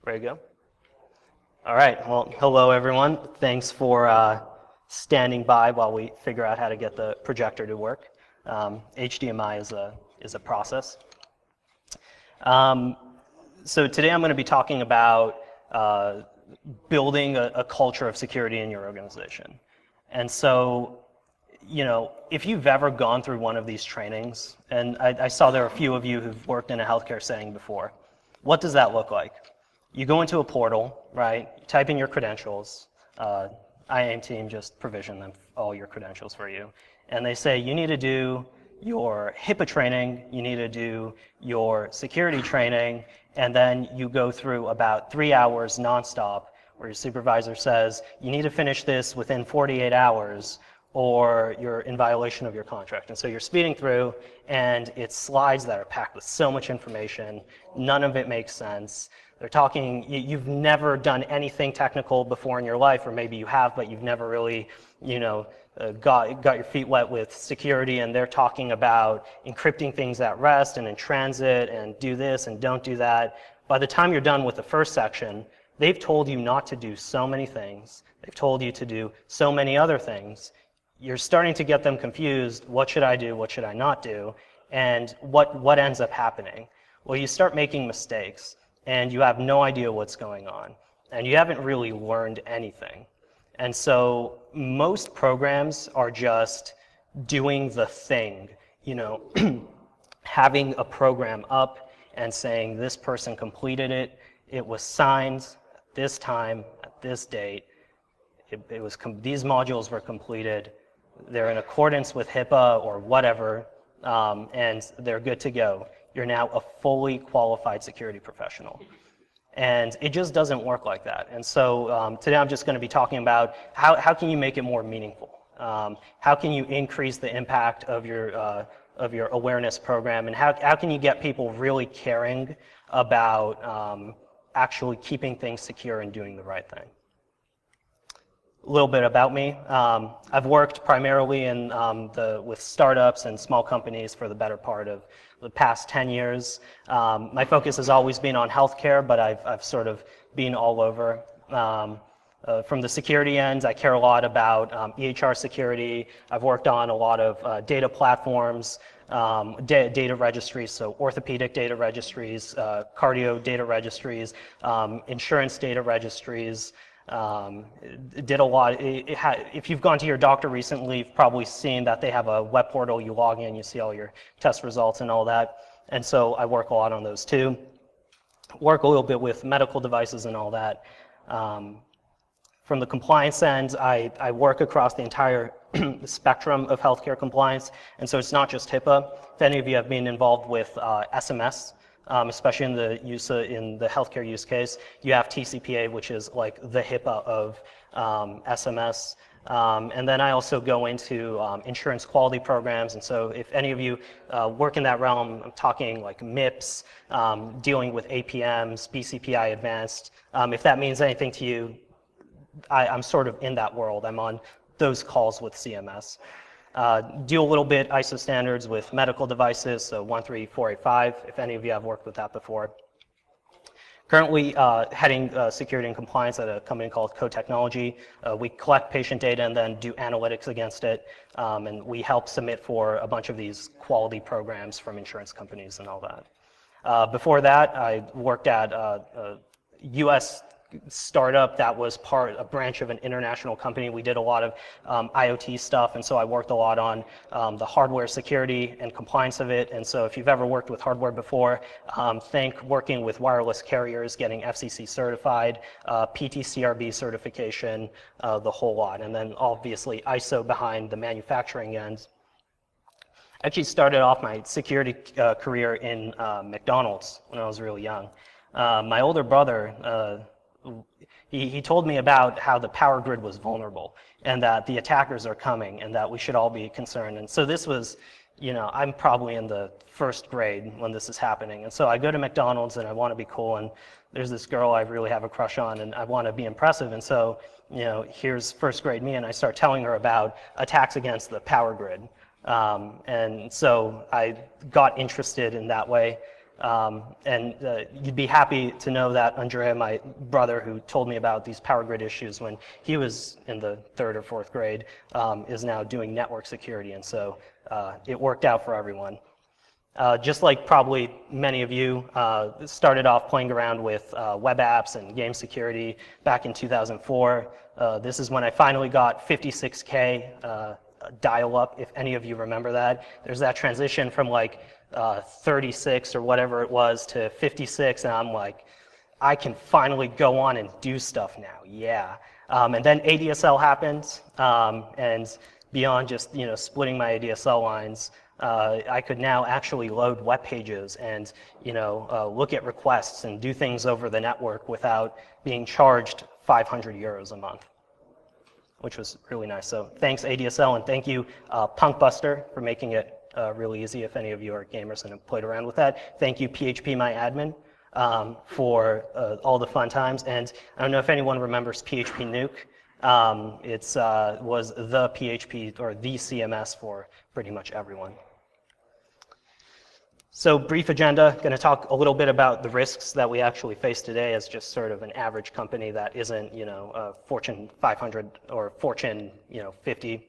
Ready to go? All right. Well, hello everyone. Thanks for standing by while we figure out how to get the projector to work. HDMI is a process. So today I'm going to be talking about building a culture of security in your organization. And so, if you've ever gone through one of these trainings, and I saw there are a few of you who've worked in a healthcare setting before, what does that look like? You go into a portal, right? You type in your credentials. IAM team just provision them all your credentials for you. And they say you need to do your HIPAA training, you need to do your security training, and then you go through about 3 hours nonstop where your supervisor says you need to finish this within 48 hours or you're in violation of your contract. And so you're speeding through, and it's slides that are packed with so much information. None of it makes sense. They're talking, you've never done anything technical before in your life, or maybe you have, but you've never really, got your feet wet with security, and they're talking about encrypting things at rest and in transit, and do this and don't do that. By the time you're done with the first section, they've told you not to do so many things. They've told you to do so many other things. You're starting to get them confused. What should I do? What should I not do? And what ends up happening? Well, you start making mistakes, and you have no idea what's going on, and you haven't really learned anything. And so most programs are just doing the thing, having a program up and saying this person completed it, it was signed at this time, at this date, these modules were completed, they're in accordance with HIPAA or whatever, and they're good to go. You're now a fully qualified security professional. And it just doesn't work like that. And so today I'm just going to be talking about how can you make it more meaningful? How can you increase the impact of your awareness program? And how can you get people really caring about actually keeping things secure and doing the right thing? A little bit about me. I've worked primarily with startups and small companies for the better part of the past 10 years. My focus has always been on healthcare, but I've sort of been all over. From the security end, I care a lot about EHR security. I've worked on a lot of data platforms, data registries, so orthopedic data registries, cardio data registries, insurance data registries. Did a lot. If you've gone to your doctor recently, you've probably seen that they have a web portal. You log in, you see all your test results and all that. And so I work a lot on those too. Work a little bit with medical devices and all that. From the compliance end, I work across the entire spectrum of healthcare compliance. And so it's not just HIPAA. If any of you have been involved with SMS, especially in the healthcare use case, you have TCPA, which is like the HIPAA of SMS. And then I also go into insurance quality programs. And so if any of you work in that realm, I'm talking like MIPS, dealing with APMs, BCPI advanced. If that means anything to you, I'm sort of in that world. I'm on those calls with CMS. Do a little bit ISO standards with medical devices, so 13485, if any of you have worked with that before. Currently heading security and compliance at a company called Co-Technology. We collect patient data and then do analytics against it, and we help submit for a bunch of these quality programs from insurance companies and all that. Before that, I worked at a US startup that was a branch of an international company. We did a lot of IoT stuff, and so I worked a lot on the hardware security and compliance of it. And so if you've ever worked with hardware before, think working with wireless carriers, getting FCC certified, PTCRB certification, the whole lot. And then obviously ISO behind the manufacturing end. I actually started off my security career in McDonald's when I was really young. My older brother, he told me about how the power grid was vulnerable and that the attackers are coming and that we should all be concerned. And so this was, I'm probably in the first grade when this is happening. And so I go to McDonald's and I want to be cool, and there's this girl I really have a crush on and I want to be impressive. And so, here's first grade me, and I start telling her about attacks against the power grid. And so I got interested in that way. You'd be happy to know that Andrea, my brother, who told me about these power grid issues when he was in the 3rd or 4th grade, is now doing network security, and so it worked out for everyone. Just like probably many of you started off playing around with web apps and game security back in 2004. This is when I finally got 56K dial-up, if any of you remember that. There's that transition from like 36 or whatever it was to 56, and I'm like, I can finally go on and do stuff now, yeah. And then ADSL happened, and beyond just splitting my ADSL lines, I could now actually load web pages and look at requests and do things over the network without being charged 500 euros a month, which was really nice. So thanks ADSL, and thank you Punkbuster for making it really easy if any of you are gamers and have played around with that. Thank you PHPMyAdmin for all the fun times. And I don't know if anyone remembers PHP Nuke. It was the PHP or the CMS for pretty much everyone. So brief agenda, going to talk a little bit about the risks that we actually face today as just sort of an average company that isn't, a Fortune 500 or Fortune, 50.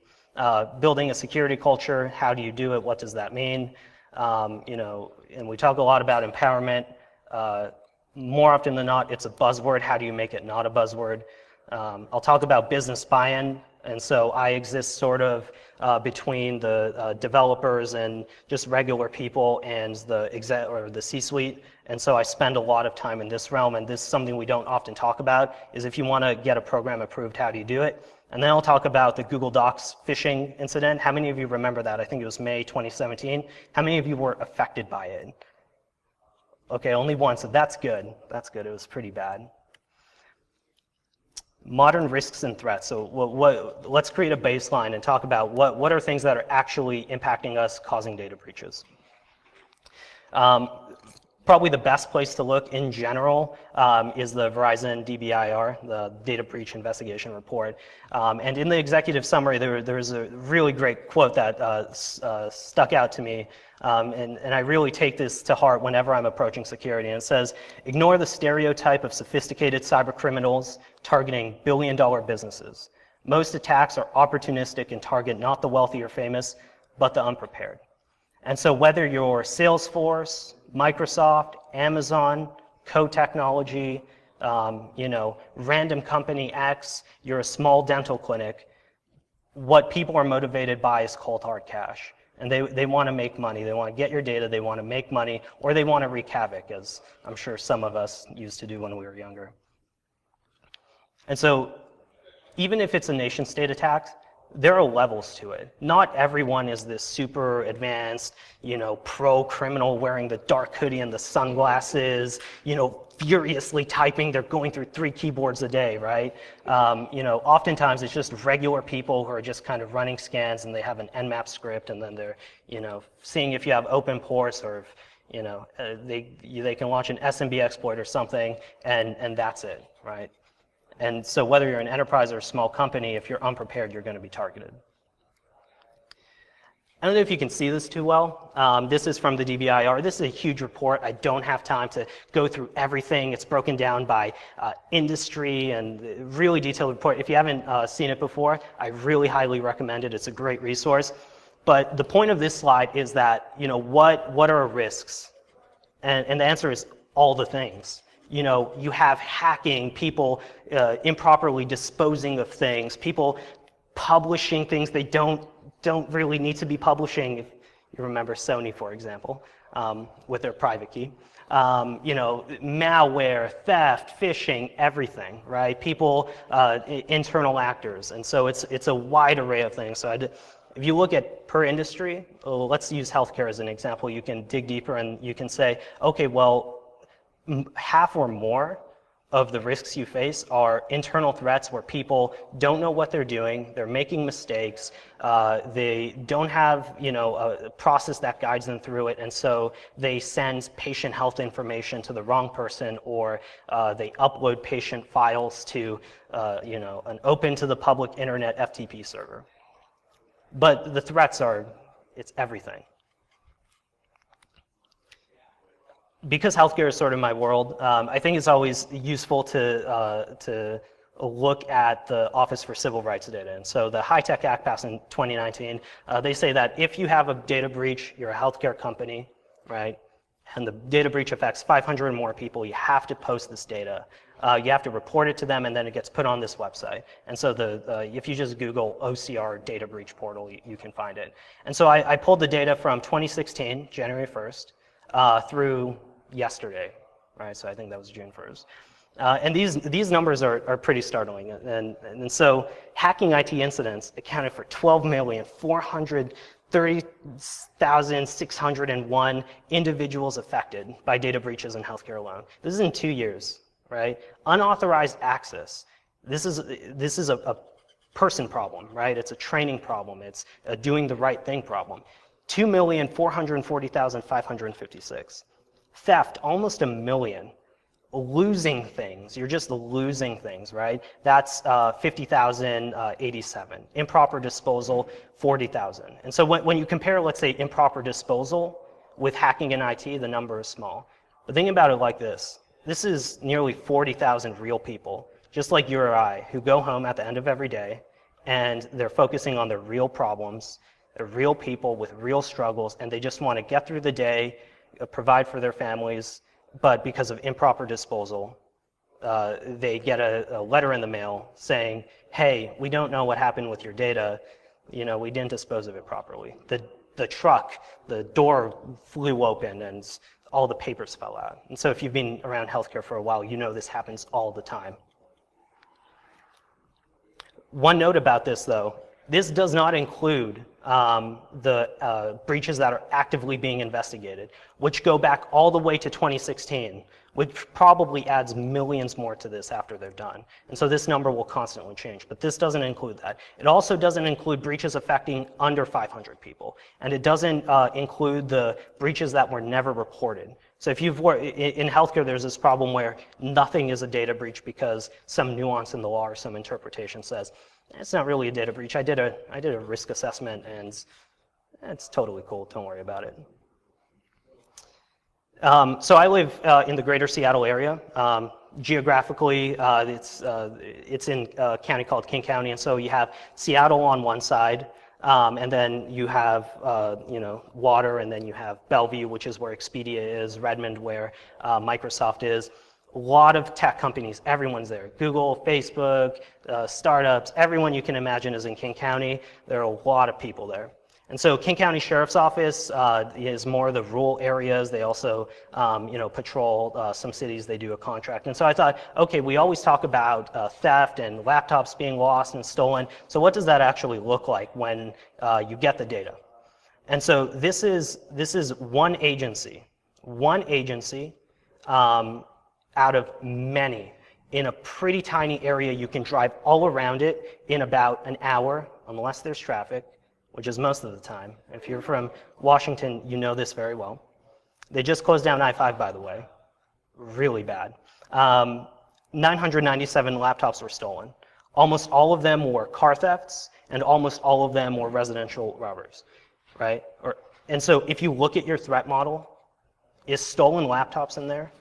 Building a security culture, how do you do it? What does that mean? And we talk a lot about empowerment. More often than not, it's a buzzword. How do you make it not a buzzword? I'll talk about business buy-in. And so I exist sort of between the developers and just regular people and the C-suite. And so I spend a lot of time in this realm, and this is something we don't often talk about, is if you want to get a program approved, how do you do it? And then I'll talk about the Google Docs phishing incident. How many of you remember that? I think it was May 2017. How many of you were affected by it? Okay, only one, so that's good. That's good, it was pretty bad. Modern risks and threats. So let's create a baseline and talk about what are things that are actually impacting us, causing data breaches. Probably the best place to look in general is the Verizon DBIR, the Data Breach Investigation Report. And in the executive summary, there's a really great quote that stuck out to me. And I really take this to heart whenever I'm approaching security. And it says, ignore the stereotype of sophisticated cyber criminals targeting billion-dollar businesses. Most attacks are opportunistic and target not the wealthy or famous, but the unprepared. And so whether you're Salesforce, Microsoft, Amazon, Co-Technology, random company X, you're a small dental clinic, what people are motivated by is cold hard cash. And they want to make money, they want to get your data, they want to make money, or they want to wreak havoc, as I'm sure some of us used to do when we were younger. And so even if it's a nation state attack, there are levels to it. Not everyone is this super advanced, pro-criminal wearing the dark hoodie and the sunglasses, furiously typing. They're going through 3 keyboards a day, right? Oftentimes it's just regular people who are just kind of running scans, and they have an Nmap script, and then they're, seeing if you have open ports, or if, they can launch an SMB exploit or something, and that's it, right? And so whether you're an enterprise or a small company, if you're unprepared, you're going to be targeted. I don't know if you can see this too well. This is from the DBIR. This is a huge report. I don't have time to go through everything. It's broken down by industry and really detailed report. If you haven't seen it before, I really highly recommend it. It's a great resource. But the point of this slide is that, what are risks? And the answer is all the things. You have hacking, people improperly disposing of things, people publishing things they don't really need to be publishing. If you remember Sony, for example, with their private key. Malware, theft, phishing, everything, right? People, internal actors. And so it's a wide array of things. So if you look at per industry, let's use healthcare as an example. You can dig deeper and you can say, okay, well, half or more of the risks you face are internal threats where people don't know what they're doing, they're making mistakes, they don't have a process that guides them through it, and so they send patient health information to the wrong person, or they upload patient files to an open to the public internet FTP server. But the threats it's everything. because healthcare is sort of my world, I think it's always useful to look at the Office for Civil Rights data. And so the High-Tech Act passed in 2019, they say that if you have a data breach, you're a healthcare company, right? And the data breach affects 500 or more people, you have to post this data. You have to report it to them, and then it gets put on this website. And so if you just Google OCR data breach portal, you can find it. And so I pulled the data from 2016, January 1st, through yesterday, right? So I think that was June 1st. And these numbers are pretty startling. And so hacking IT incidents accounted for 12,430,601 individuals affected by data breaches in healthcare alone. This is in 2 years, right? Unauthorized access. This is a person problem, right? It's a training problem. It's a doing the right thing problem. 2,440,556. Theft, almost 1 million. Losing things, you're just losing things, right? That's 50,087. Improper disposal, 40,000. And so when you compare, let's say, improper disposal with hacking in IT, the number is small. But think about it like this. This is nearly 40,000 real people, just like you or I, who go home at the end of every day and they're focusing on their real problems. They're real people with real struggles, and they just want to get through the day, provide for their families. But because of improper disposal, they get a letter in the mail saying, hey, we don't know what happened with your data. You know, we didn't dispose of it properly. The truck, the door flew open and all the papers fell out. And so if you've been around healthcare for a while, you know this happens all the time. One note about this, though, this does not include the breaches that are actively being investigated, which go back all the way to 2016, which probably adds millions more to this after they're done. And so this number will constantly change, but this doesn't include that. It also doesn't include breaches affecting under 500 people, and it doesn't include the breaches that were never reported. So if you've worked in healthcare, there's this problem where nothing is a data breach because some nuance in the law or some interpretation says, it's not really a data breach. I did a risk assessment, and it's totally cool. Don't worry about it. So I live in the greater Seattle area. Geographically, it's in a county called King County, and so you have Seattle on one side, and then you have water, and then you have Bellevue, which is where Expedia is, Redmond, where Microsoft is. A lot of tech companies, everyone's there. Google, Facebook, startups, everyone you can imagine is in King County. There are a lot of people there. And so King County Sheriff's Office is more the rural areas. They also patrol some cities. They do a contract. And so I thought, okay, we always talk about theft and laptops being lost and stolen. So what does that actually look like when you get the data? And so this is one agency out of many in a pretty tiny area. You can drive all around it in about an hour, unless there's traffic, which is most of the time. If you're from Washington, you know this very well. They just closed down I-5, by the way. Really bad. 997 laptops were stolen. Almost all of them were car thefts, and almost all of them were residential robberies, right? And so if you look at your threat model, is stolen laptops in there?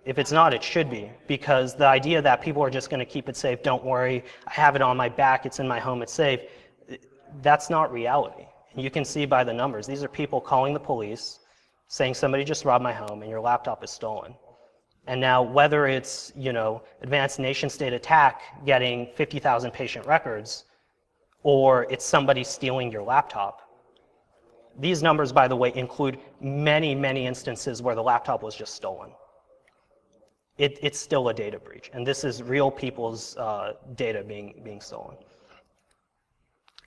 If it's not, it should be, because the idea that people are just going to keep it safe, don't worry, I have it on my back, it's in my home, it's safe, that's not reality. You can see by the numbers. These are people calling the police, saying somebody just robbed my home and your laptop is stolen. And now whether it's, advanced nation state attack getting 50,000 patient records, or it's somebody stealing your laptop, these numbers, by the way, include many, many instances where the laptop was just stolen. It's still a data breach, and this is real people's data being stolen.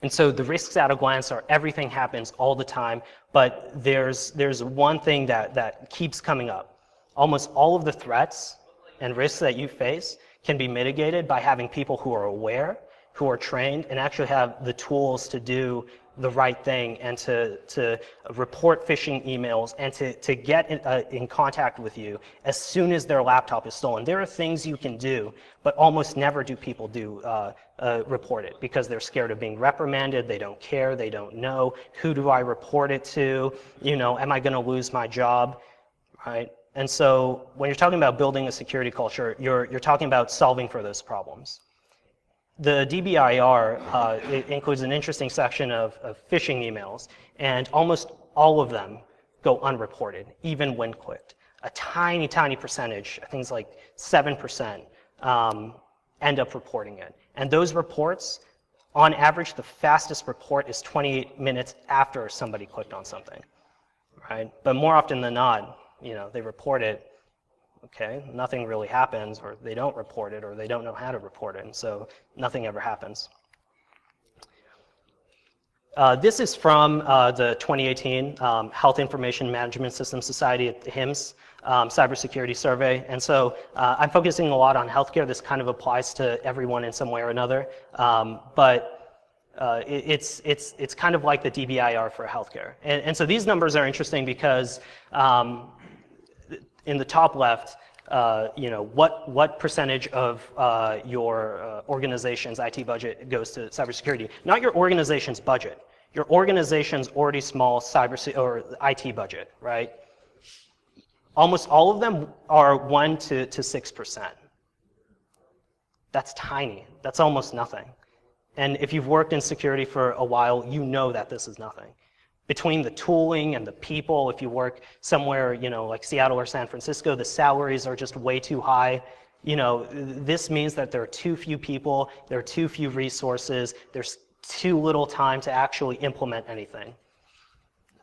And so the risks at a glance are everything happens all the time, but there's one thing that keeps coming up. Almost all of the threats and risks that you face can be mitigated by having people who are aware, who are trained, and actually have the tools to do the right thing and to report phishing emails and to get in contact with you as soon as their laptop is stolen. There are things you can do, but almost never do people report it because they're scared of being reprimanded, they don't care, they don't know, who do I report it to, am I going to lose my job, right? And so when you're talking about building a security culture, you're talking about solving for those problems. The DBIR it includes an interesting section of phishing emails, and almost all of them go unreported, even when clicked. A tiny, tiny percentage, I think it's like 7%, end up reporting it. And those reports, on average, the fastest report is 28 minutes after somebody clicked on something, right? But more often than not, they report it, okay, nothing really happens, or they don't report it, or they don't know how to report it, and so nothing ever happens. This is from the 2018 Health Information Management System Society at the HIMSS cybersecurity survey. And so I'm focusing a lot on healthcare. This kind of applies to everyone in some way or another. But it's kind of like the DBIR for healthcare. And so these numbers are interesting because in the top left, what percentage of your organization's IT budget goes to cybersecurity? Not your organization's budget. Your organization's already small or IT budget, right? Almost all of them are 1 to 6%. That's tiny. That's almost nothing. And if you've worked in security for a while, you know that this is nothing. Between the tooling and the people, if you work somewhere, like Seattle or San Francisco, the salaries are just way too high. This means that there are too few people, there are too few resources, there's too little time to actually implement anything.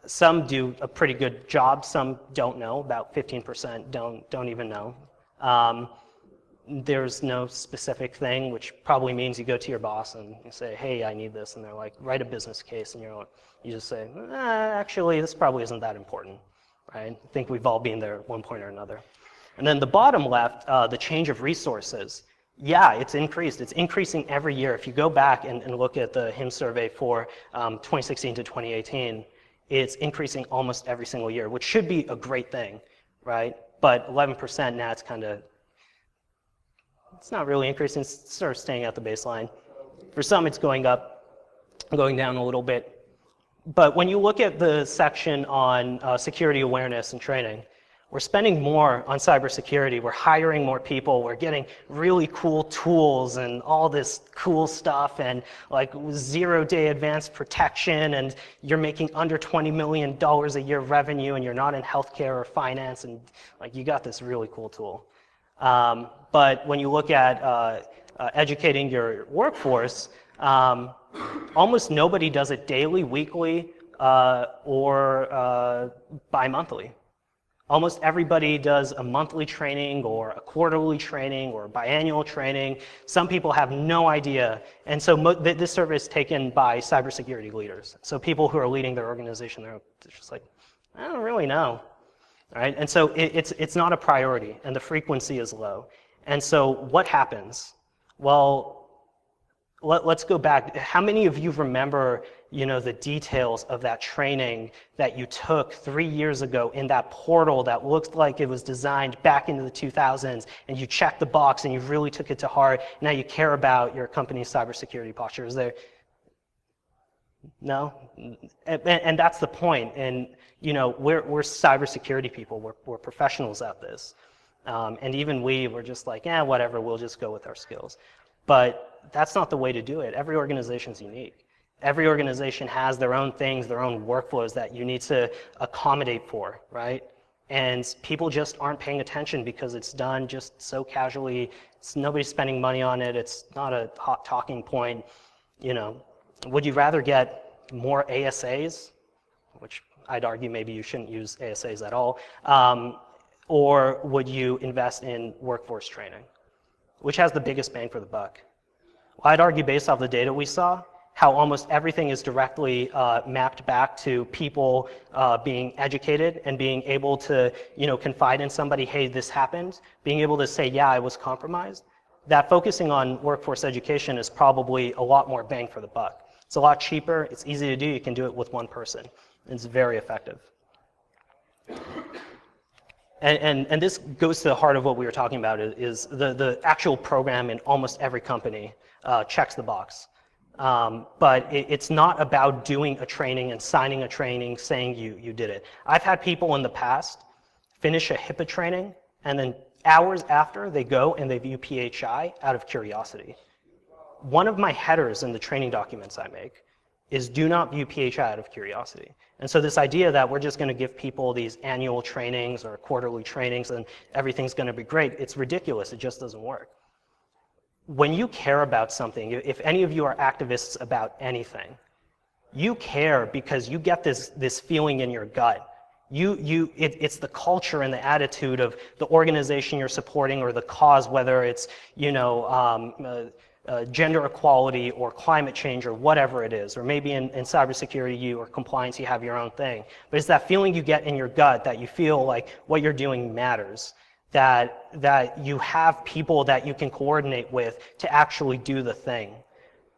Some do a pretty good job, some don't know, about 15% don't even know. There's no specific thing, which probably means you go to your boss and you say, hey, I need this, and they're like, write a business case, and you just say, actually, this probably isn't that important, right? I think we've all been there at one point or another. And then the bottom left, the change of resources. Yeah, it's increased. It's increasing every year. If you go back and look at the HIMSS survey for 2016 to 2018, it's increasing almost every single year, which should be a great thing, right? But 11% now, it's not really increasing, it's sort of staying at the baseline. For some, it's going up, going down a little bit. But when you look at the section on security awareness and training, we're spending more on cybersecurity, we're hiring more people, we're getting really cool tools and all this cool stuff, and like 0-day advanced protection, and you're making under $20 million a year revenue, and you're not in healthcare or finance, and like you got this really cool tool. But when you look at educating your workforce, almost nobody does it daily, weekly, or bi-monthly. Almost everybody does a monthly training or a quarterly training or a biannual training. Some people have no idea. And so this survey is taken by cybersecurity leaders. So people who are leading their organization, they're just like, I don't really know. Right? And so it's not a priority, and the frequency is low. And so what happens? Well, let's go back. How many of you remember, the details of that training that you took 3 years ago in that portal that looked like it was designed back into the 2000s, and you checked the box and you really took it to heart? Now you care about your company's cybersecurity posture. Is there? No? And that's the point. And we're cybersecurity people. We're professionals at this. And even we're just like, whatever, we'll just go with our skills. But that's not the way to do it. Every organization's unique. Every organization has their own things, their own workflows that you need to accommodate for, right? And people just aren't paying attention because it's done just so casually. Nobody's spending money on it. It's not a hot talking point. Would you rather get more ASAs, which I'd argue maybe you shouldn't use ASAs at all, or would you invest in workforce training, which has the biggest bang for the buck? Well, I'd argue based off the data we saw, how almost everything is directly mapped back to people being educated and being able to confide in somebody, hey, this happened, being able to say, yeah, I was compromised. That focusing on workforce education is probably a lot more bang for the buck. It's a lot cheaper, it's easy to do, you can do it with one person. It's very effective. And this goes to the heart of what we were talking about, is the actual program in almost every company checks the box. But it's not about doing a training and signing a training saying you did it. I've had people in the past finish a HIPAA training, and then hours after, they go and they view PHI out of curiosity. One of my headers in the training documents I make is do not view PHI out of curiosity. And so this idea that we're just going to give people these annual trainings or quarterly trainings and everything's going to be great, it's ridiculous. It just doesn't work. When you care about something, if any of you are activists about anything, you care because you get this feeling in your gut. It's the culture and the attitude of the organization you're supporting or the cause, whether it's, gender equality or climate change or whatever it is, or maybe in cybersecurity or compliance you have your own thing. But it's that feeling you get in your gut that you feel like what you're doing matters, that you have people that you can coordinate with to actually do the thing.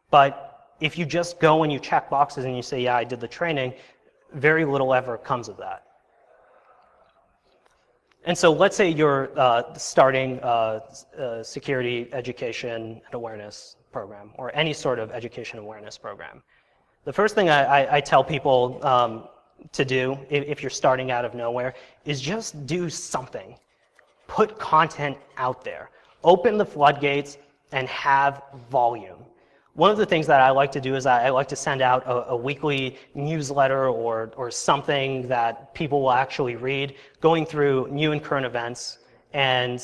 But if you just go and you check boxes and you say, yeah, I did the training, very little ever comes of that. And so let's say you're starting a security education and awareness program, or any sort of education awareness program. The first thing I tell people to do, if you're starting out of nowhere, is just do something. Put content out there. Open the floodgates and have volume. One of the things that I like to do is I like to send out a weekly newsletter or something that people will actually read, going through new and current events and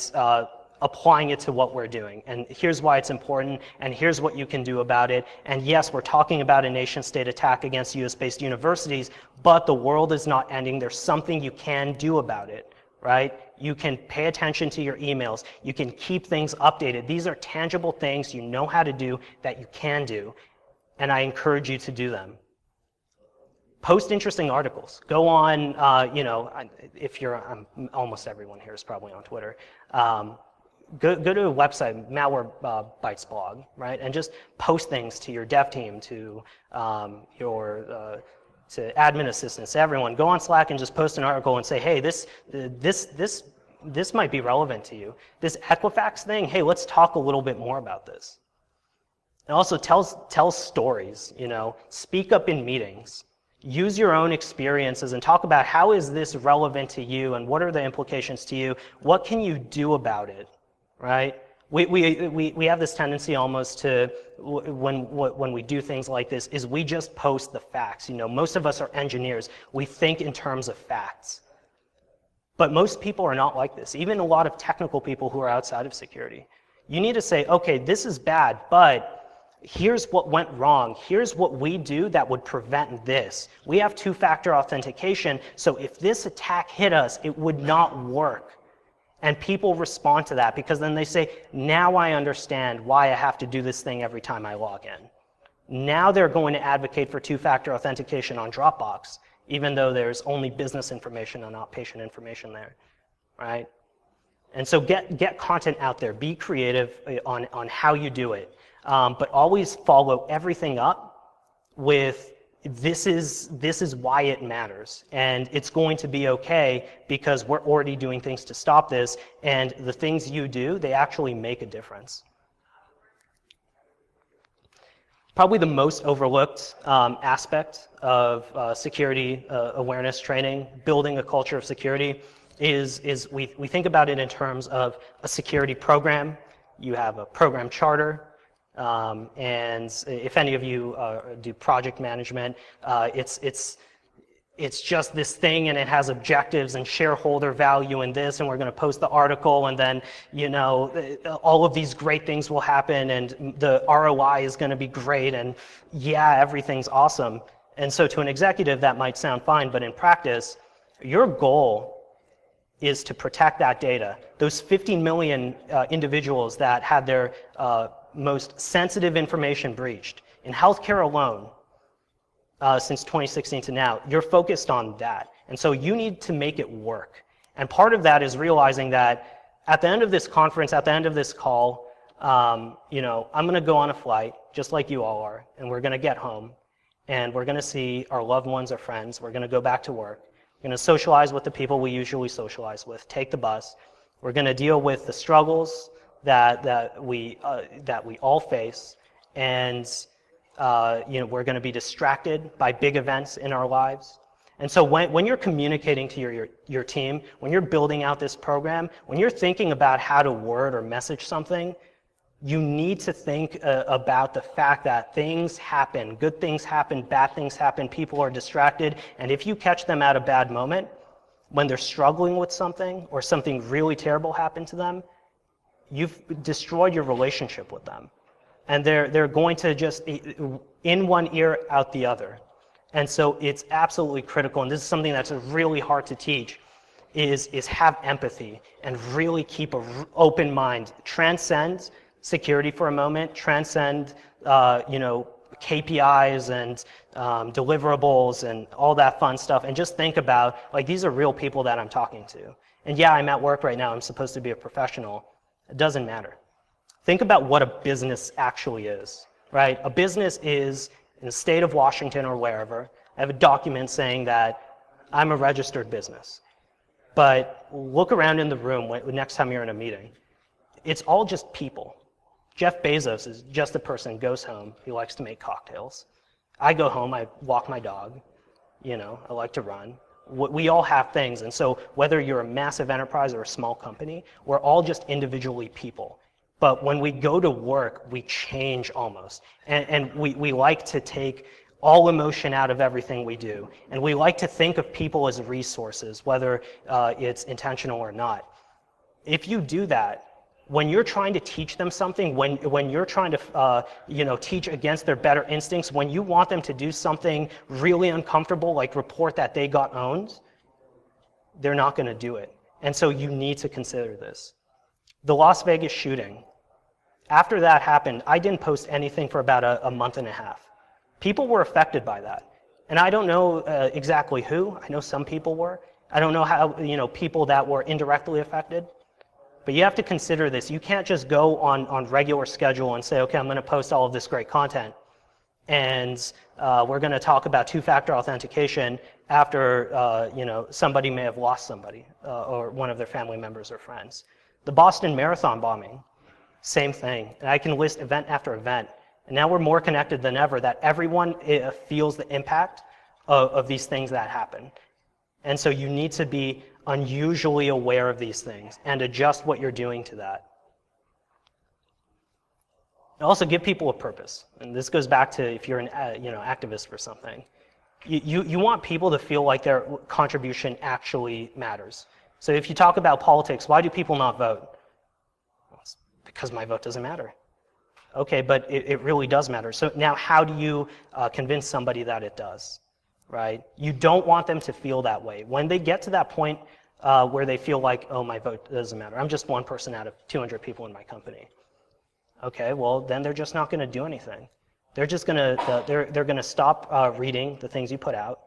applying it to what we're doing. And here's why it's important, and here's what you can do about it. And yes, we're talking about a nation-state attack against US-based universities, but the world is not ending. There's something you can do about it, right? You can pay attention to your emails. You can keep things updated. These are tangible things you know how to do that you can do, and I encourage you to do them. Post interesting articles. Go on, if you're, almost everyone here is probably on Twitter. Go to a website, Malwarebytes blog, right? And just post things to your dev team, to to admin assistants, to everyone. Go on Slack and just post an article and say, hey, this might be relevant to you. This Equifax thing, hey, let's talk a little bit more about this. And also tell stories, speak up in meetings. Use your own experiences and talk about how is this relevant to you and what are the implications to you? What can you do about it, right? We have this tendency almost to, when we do things like this, is we just post the facts. Most of us are engineers. We think in terms of facts. But most people are not like this, even a lot of technical people who are outside of security. You need to say, okay, this is bad, but here's what went wrong. Here's what we do that would prevent this. We have two-factor authentication, so if this attack hit us, it would not work. And people respond to that because then they say, now I understand why I have to do this thing every time I log in. Now they're going to advocate for two-factor authentication on Dropbox, even though there's only business information and not patient information there, right? And so get content out there. Be creative on how you do it. But always follow everything up with this is why it matters, and it's going to be okay because we're already doing things to stop this, and the things you do, they actually make a difference. Probably the most overlooked aspect of security awareness training, building a culture of security, is we think about it in terms of a security program. You have a program charter. And if any of you do project management, it's just this thing and it has objectives and shareholder value in this, and we're going to post the article, and then all of these great things will happen and the ROI is going to be great, and yeah, everything's awesome. And so to an executive that might sound fine, but in practice, your goal is to protect that data. Those 50 million individuals that had their most sensitive information breached. In healthcare alone, since 2016 to now, you're focused on that. And so you need to make it work. And part of that is realizing that at the end of this conference, at the end of this call, I'm going to go on a flight, just like you all are, and we're going to get home, and we're going to see our loved ones or friends. We're going to go back to work. We're going to socialize with the people we usually socialize with, take the bus. We're going to deal with the struggles that we all face, and we're going to be distracted by big events in our lives, And so when you're communicating to your team, when you're building out this program, when you're thinking about how to word or message something, you need to think about the fact that things happen, good things happen, bad things happen, people are distracted, and if you catch them at a bad moment, when they're struggling with something or something really terrible happened to them, you've destroyed your relationship with them. And they're going to just, in one ear, out the other. And so it's absolutely critical, and this is something that's really hard to teach, is have empathy and really keep an open mind. Transcend security for a moment, transcend KPIs and deliverables and all that fun stuff, and just think about, like, these are real people that I'm talking to. And yeah, I'm at work right now, I'm supposed to be a professional. It doesn't matter. Think about what a business actually is, right? A business is, in the state of Washington or wherever, I have a document saying that I'm a registered business. But look around in the room next time you're in a meeting. It's all just people. Jeff Bezos is just a person, goes home, he likes to make cocktails. I go home, I walk my dog, I like to run. We all have things, and so whether you're a massive enterprise or a small company, we're all just individually people. But when we go to work, we change almost. And we like to take all emotion out of everything we do. And we like to think of people as resources, whether it's intentional or not. If you do that, when you're trying to teach them something, when you're trying to teach against their better instincts, when you want them to do something really uncomfortable, like report that they got owned, they're not going to do it. And so you need to consider this. The Las Vegas shooting, after that happened, I didn't post anything for about a month and a half. People were affected by that. And I don't know exactly who. I know some people were. I don't know how, people that were indirectly affected. But you have to consider this. You can't just go on regular schedule and say, okay, I'm going to post all of this great content. And we're going to talk about two-factor authentication after somebody may have lost somebody or one of their family members or friends. The Boston Marathon bombing, same thing. And I can list event after event. And now we're more connected than ever, that everyone feels the impact of these things that happen. And so you need to be unusually aware of these things and adjust what you're doing to that. And also give people a purpose. And this goes back to if you're an activist for something. You want people to feel like their contribution actually matters. So if you talk about politics, why do people not vote? Well, it's because my vote doesn't matter. Okay, but it really does matter. So now how do you convince somebody that it does, right? You don't want them to feel that way. When they get to that point where they feel like, oh, my vote doesn't matter. I'm just one person out of 200 people in my company. Okay, well, then they're just not going to do anything. They're just going to, they're going to stop reading the things you put out.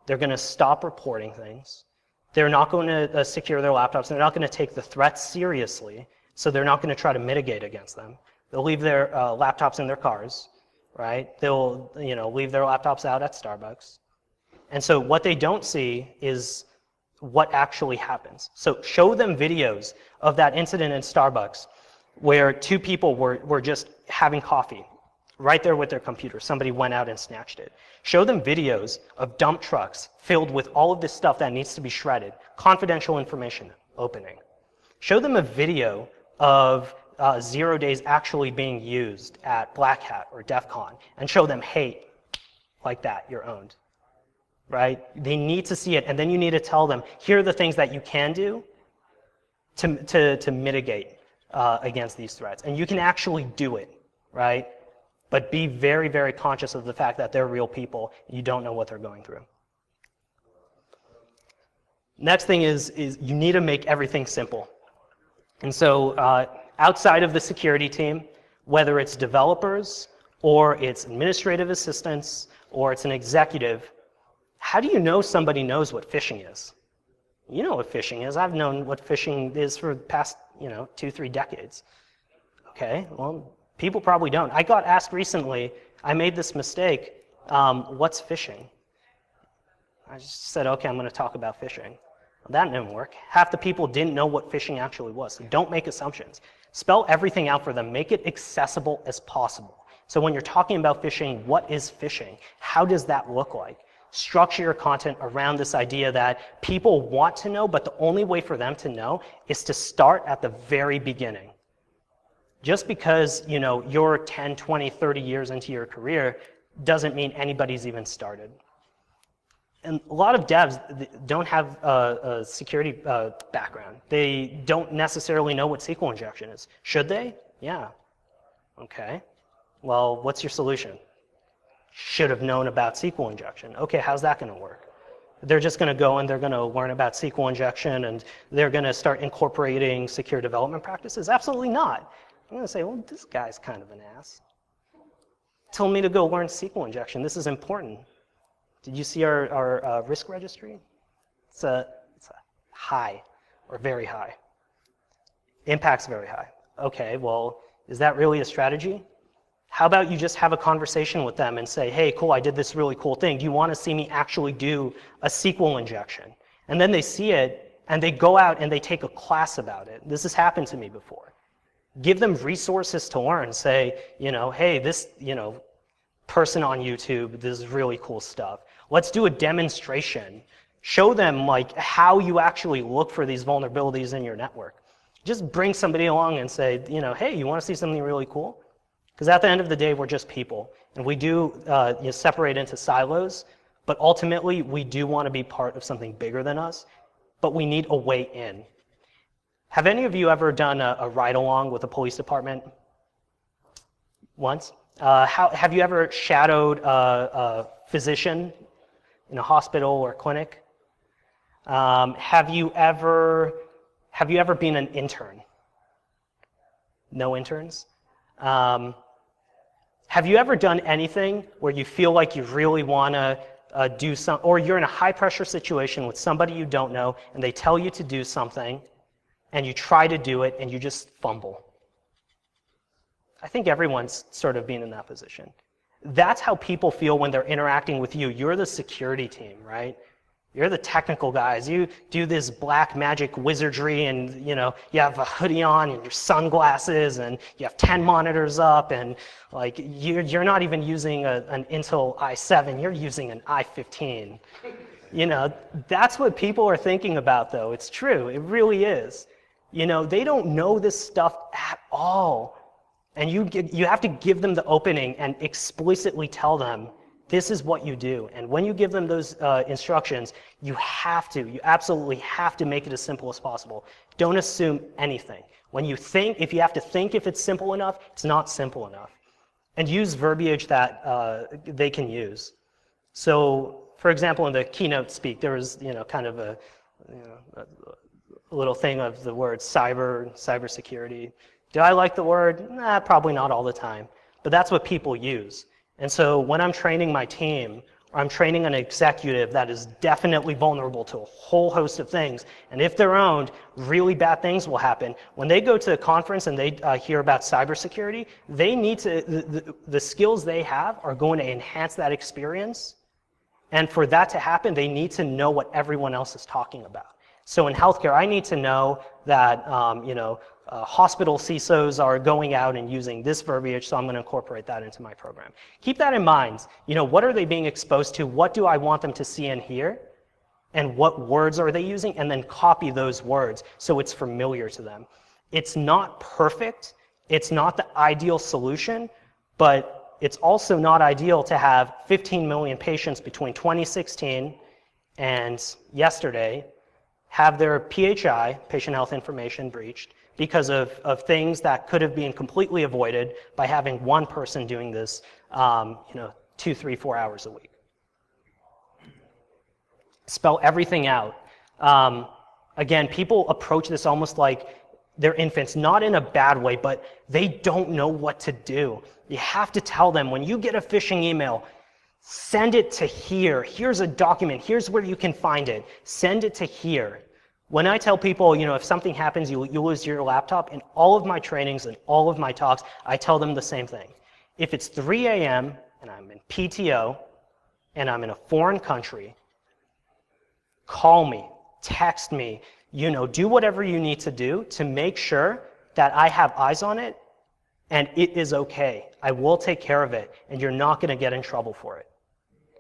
They're going to stop reporting things. They're not going to secure their laptops. They're not going to take the threats seriously, so they're not going to try to mitigate against them. They'll leave their laptops in their cars, right? They'll leave their laptops out at Starbucks. And so what they don't see is what actually happens. So show them videos of that incident in Starbucks where two people were just having coffee right there with their computer. Somebody went out and snatched it. Show them videos of dump trucks filled with all of this stuff that needs to be shredded, confidential information opening. Show them a video of 0 days actually being used at Black Hat or DEF CON and show them, hey, like that, you're owned, right? They need to see it, and then you need to tell them, here are the things that you can do to mitigate against these threats. And you can actually do it, right? But be very, very conscious of the fact that they're real people. You don't know what they're going through. Next thing is you need to make everything simple. And so outside of the security team, whether it's developers or it's administrative assistants or it's an executive, how do you know somebody knows what phishing is? You know what phishing is. I've known what phishing is for the past 2-3 decades. Okay, well, people probably don't. I got asked recently, I made this mistake, what's phishing? I just said, okay, I'm going to talk about phishing. Well, that didn't work. Half the people didn't know what phishing actually was. So don't make assumptions. Spell everything out for them. Make it accessible as possible. So when you're talking about phishing, what is phishing? How does that look like? structure your content around this idea that people want to know, but the only way for them to know is to start at the very beginning. Just because you're 10, 20, 30 years into your career doesn't mean anybody's even started. And a lot of devs don't have a security background. They don't necessarily know what SQL injection is. Should they? Yeah. Okay. Well, what's your solution? Should have known about SQL injection. Okay, how's that going to work? They're just going to go and they're going to learn about SQL injection and they're going to start incorporating secure development practices? Absolutely not. I'm going to say, well, this guy's kind of an ass. Told me to go learn SQL injection. This is important. Did you see our risk registry? It's a high, or very high. Impact's very high. Okay, well, is that really a strategy? How about you just have a conversation with them and say, hey, cool, I did this really cool thing. Do you want to see me actually do a SQL injection? And then they see it, and they go out and they take a class about it. This has happened to me before. Give them resources to learn. Say, hey, this, person on YouTube, this is really cool stuff. Let's do a demonstration. Show them how you actually look for these vulnerabilities in your network. Just bring somebody along and say, hey, you want to see something really cool? Because at the end of the day, we're just people. And we do separate into silos, but ultimately, we do want to be part of something bigger than us, but we need a way in. Have any of you ever done a ride-along with a police department? Once? Have you ever shadowed a physician in a hospital or clinic? Have you ever been an intern? No interns? Have you ever done anything where you feel like you really want to do something, or you're in a high-pressure situation with somebody you don't know, and they tell you to do something, and you try to do it, and you just fumble? I think everyone's sort of been in that position. That's how people feel when they're interacting with you. You're the security team, right? You're the technical guys. You do this black magic wizardry and you have a hoodie on and your sunglasses and you have 10 monitors up and you're not even using an Intel i7, you're using an i15. That's what people are thinking about though. It's true, it really is. They don't know this stuff at all. And you have to give them the opening and explicitly tell them, this is what you do. And when you give them those instructions, you absolutely have to make it as simple as possible. Don't assume anything. When you think, if you have to think if it's simple enough, it's not simple enough. And use verbiage that they can use. So, for example, in the keynote speak, there was kind of a little thing of the word cybersecurity. Do I like the word? Probably not all the time. But that's what people use. And so when I'm training my team, or I'm training an executive that is definitely vulnerable to a whole host of things, and if they're owned, really bad things will happen. When they go to a conference and they hear about cybersecurity, they need to, the skills they have are going to enhance that experience. And for that to happen, they need to know what everyone else is talking about. So in healthcare, I need to know that hospital CISOs are going out and using this verbiage, so I'm going to incorporate that into my program. Keep that in mind. What are they being exposed to? What do I want them to see and hear? And what words are they using? And then copy those words so it's familiar to them. It's not perfect. It's not the ideal solution, but it's also not ideal to have 15 million patients between 2016 and yesterday have their PHI, patient health information, breached because of things that could have been completely avoided by having one person doing this 2, 3, 4 hours a week. Spell everything out. Again, people approach this almost like they're infants, not in a bad way, but they don't know what to do. You have to tell them, when you get a phishing email, send it to here. Here's a document. Here's where you can find it. Send it to here. When I tell people, if something happens, you lose your laptop, in all of my trainings and all of my talks, I tell them the same thing. If it's 3 a.m. and I'm in PTO and I'm in a foreign country, call me, text me, do whatever you need to do to make sure that I have eyes on it and it is okay. I will take care of it and you're not going to get in trouble for it.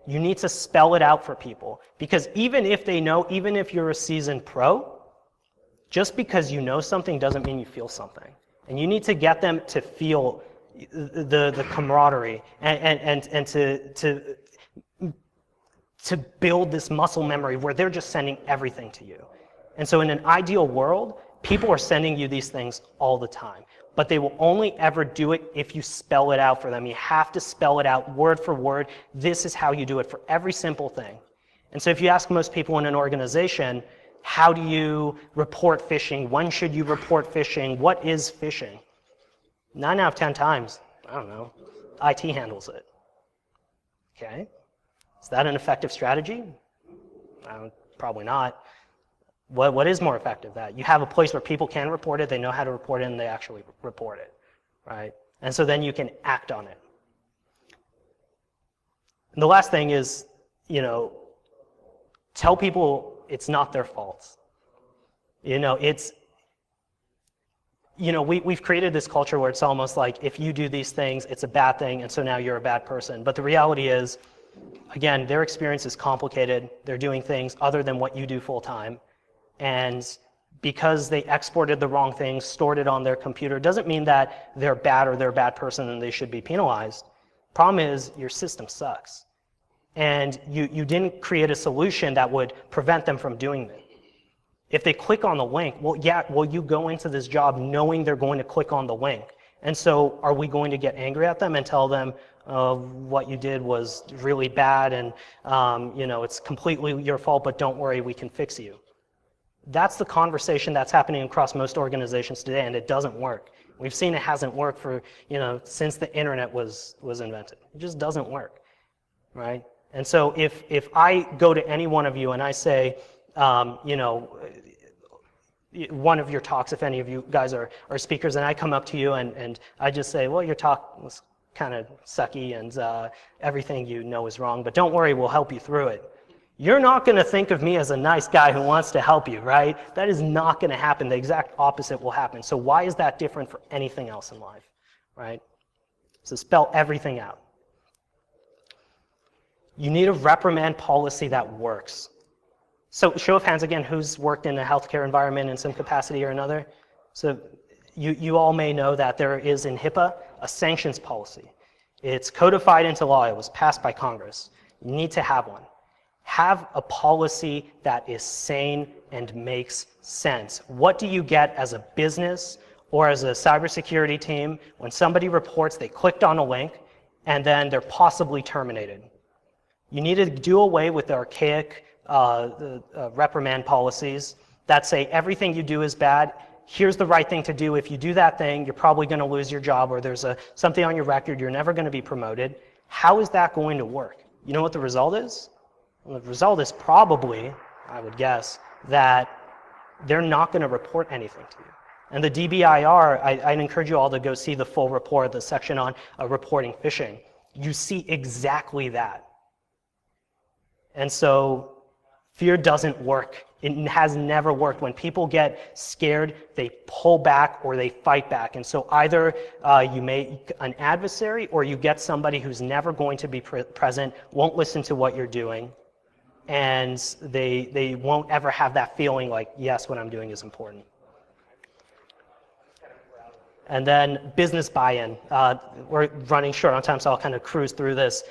You need to spell it out for people, because even if they know, even if you're a seasoned pro, just because you know something doesn't mean you feel something. And you need to get them to feel the camaraderie and to build this muscle memory where they're just sending everything to you. And so in an ideal world, people are sending you these things all the time, but they will only ever do it if you spell it out for them. You have to spell it out word for word. This is how you do it for every simple thing. And so if you ask most people in an organization, how do you report phishing? When should you report phishing? What is phishing? 9 out of 10 times, I don't know, IT handles it. Okay, is that an effective strategy? Probably not. What is more effective? That you have a place where people can report it, they know how to report it, and they actually report it, right? And so then you can act on it. And the last thing is, tell people it's not their fault. We've created this culture where it's almost like if you do these things, it's a bad thing, and so now you're a bad person. But the reality is, again, their experience is complicated. They're doing things other than what you do full time. And because they exported the wrong things, stored it on their computer, doesn't mean that they're bad or they're a bad person and they should be penalized. Problem is, your system sucks. And you didn't create a solution that would prevent them from doing it. If they click on the link, you go into this job knowing they're going to click on the link. And so are we going to get angry at them and tell them what you did was really bad and it's completely your fault, but don't worry, we can fix you? That's the conversation that's happening across most organizations today, and it doesn't work. We've seen it hasn't worked for, since the internet was invented. It just doesn't work, right? And so if I go to any one of you and I say, one of your talks, if any of you guys are speakers, and I come up to you and I just say, well, your talk was kind of sucky and everything you know is wrong, but don't worry, we'll help you through it. You're not going to think of me as a nice guy who wants to help you, right? That is not going to happen. The exact opposite will happen. So why is that different for anything else in life, right? So spell everything out. You need a reprimand policy that works. So show of hands again, who's worked in a healthcare environment in some capacity or another? So you all may know that there is in HIPAA a sanctions policy. It's codified into law. It was passed by Congress. You need to have one. Have a policy that is sane and makes sense. What do you get as a business or as a cybersecurity team when somebody reports they clicked on a link and then they're possibly terminated? You need to do away with the archaic reprimand policies that say everything you do is bad. Here's the right thing to do. If you do that thing, you're probably going to lose your job, or there's something on your record, you're never going to be promoted. How is that going to work? You know what the result is? Well, the result is probably, I would guess, that they're not going to report anything to you. And the DBIR, I'd encourage you all to go see the full report, the section on reporting phishing. You see exactly that. And so fear doesn't work. It has never worked. When people get scared, they pull back or they fight back. And so either you make an adversary or you get somebody who's never going to be present, won't listen to what you're doing, and they won't ever have that feeling like, yes, what I'm doing is important. And then business buy-in. We're running short on time, so I'll kind of cruise through this.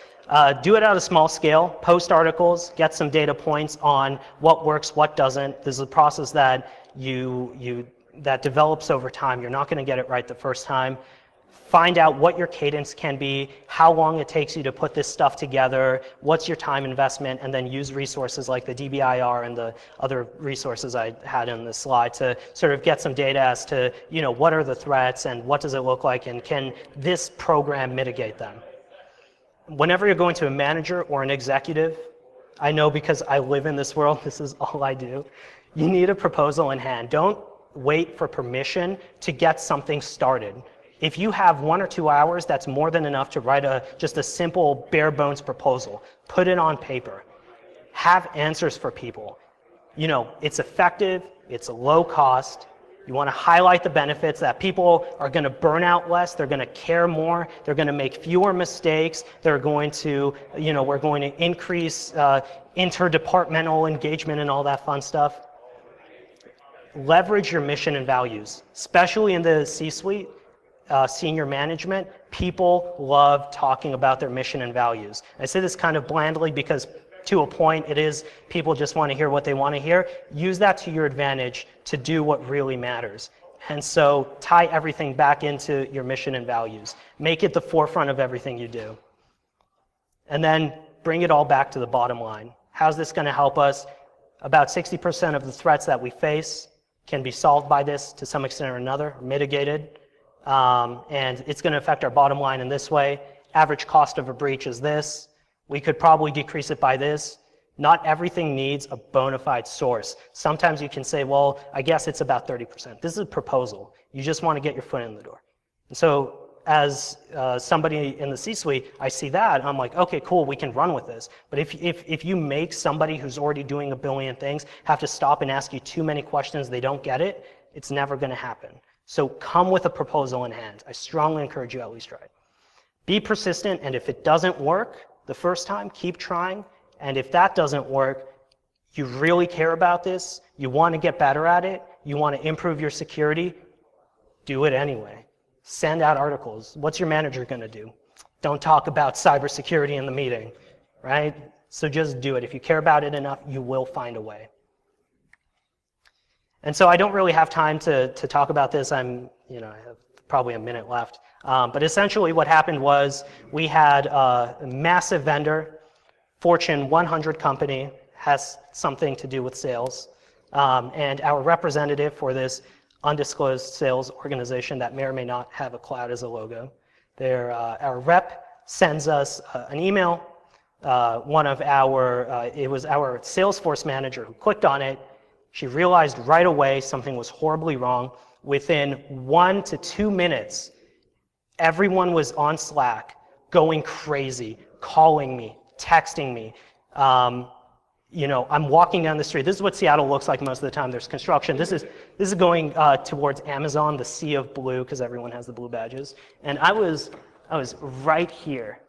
Do it at a small scale, post articles, get some data points on what works, what doesn't. This is a process that that develops over time. You're not going to get it right the first time. Find out what your cadence can be, how long it takes you to put this stuff together, what's your time investment, and then use resources like the DBIR and the other resources I had in this slide to sort of get some data as to, what are the threats and what does it look like, and can this program mitigate them? Whenever you're going to a manager or an executive, I know because I live in this world, this is all I do, you need a proposal in hand. Don't wait for permission to get something started. If you have 1 or 2 hours, that's more than enough to write just a simple bare bones proposal. Put it on paper. Have answers for people. It's effective, it's low cost, You want to highlight the benefits that people are going to burn out less, they're going to care more, they're going to make fewer mistakes, they're going to, we're going to increase interdepartmental engagement and all that fun stuff. Leverage your mission and values, especially in the C-suite, senior management. People love talking about their mission and values. I say this kind of blandly because to a point it is people just want to hear what they want to hear. Use that to your advantage to do what really matters. And so tie everything back into your mission and values. Make it the forefront of everything you do. And then bring it all back to the bottom line. How's this going to help us? About 60% of the threats that we face can be solved by this to some extent or another, mitigated. And it's going to affect our bottom line in this way. Average cost of a breach is this. We could probably decrease it by this. Not everything needs a bona fide source. Sometimes you can say, well, I guess it's about 30%. This is a proposal. You just want to get your foot in the door. And so as somebody in the C-suite, I see that, I'm like, okay, cool, we can run with this. But if you make somebody who's already doing a billion things have to stop and ask you too many questions, they don't get it, it's never going to happen. So come with a proposal in hand. I strongly encourage you at least try it. Be persistent, and if it doesn't work the first time, keep trying. And if that doesn't work, you really care about this, you want to get better at it, you want to improve your security, do it anyway. Send out articles. What's your manager going to do? Don't talk about cybersecurity in the meeting, right? So just do it. If you care about it enough, you will find a way. And so I don't really have time to talk about this. I have probably a minute left. But essentially what happened was we had a massive vendor, Fortune 100 company, has something to do with sales. And our representative for this undisclosed sales organization that may or may not have a cloud as a logo. Our rep sends us an email. It was our Salesforce manager who clicked on it. She realized right away something was horribly wrong. Within 1 to 2 minutes, everyone was on Slack, going crazy, calling me, texting me. I'm walking down the street. This is what Seattle looks like most of the time. There's construction. This is going towards Amazon, the sea of blue, because everyone has the blue badges. And I was right here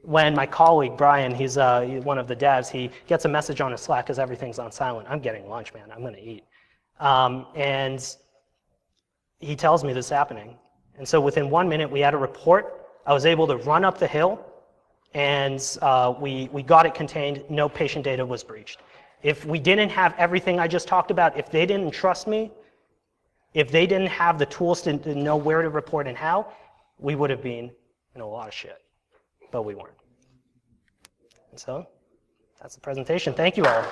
when my colleague, Brian, he's one of the devs, he gets a message on his Slack because everything's on silent. I'm getting lunch, man. I'm going to eat. And he tells me this is happening. And so within 1 minute, we had a report. I was able to run up the hill, and we got it contained. No patient data was breached. If we didn't have everything I just talked about, if they didn't trust me, if they didn't have the tools to know where to report and how, we would have been in a lot of shit. But we weren't. And so that's the presentation. Thank you all.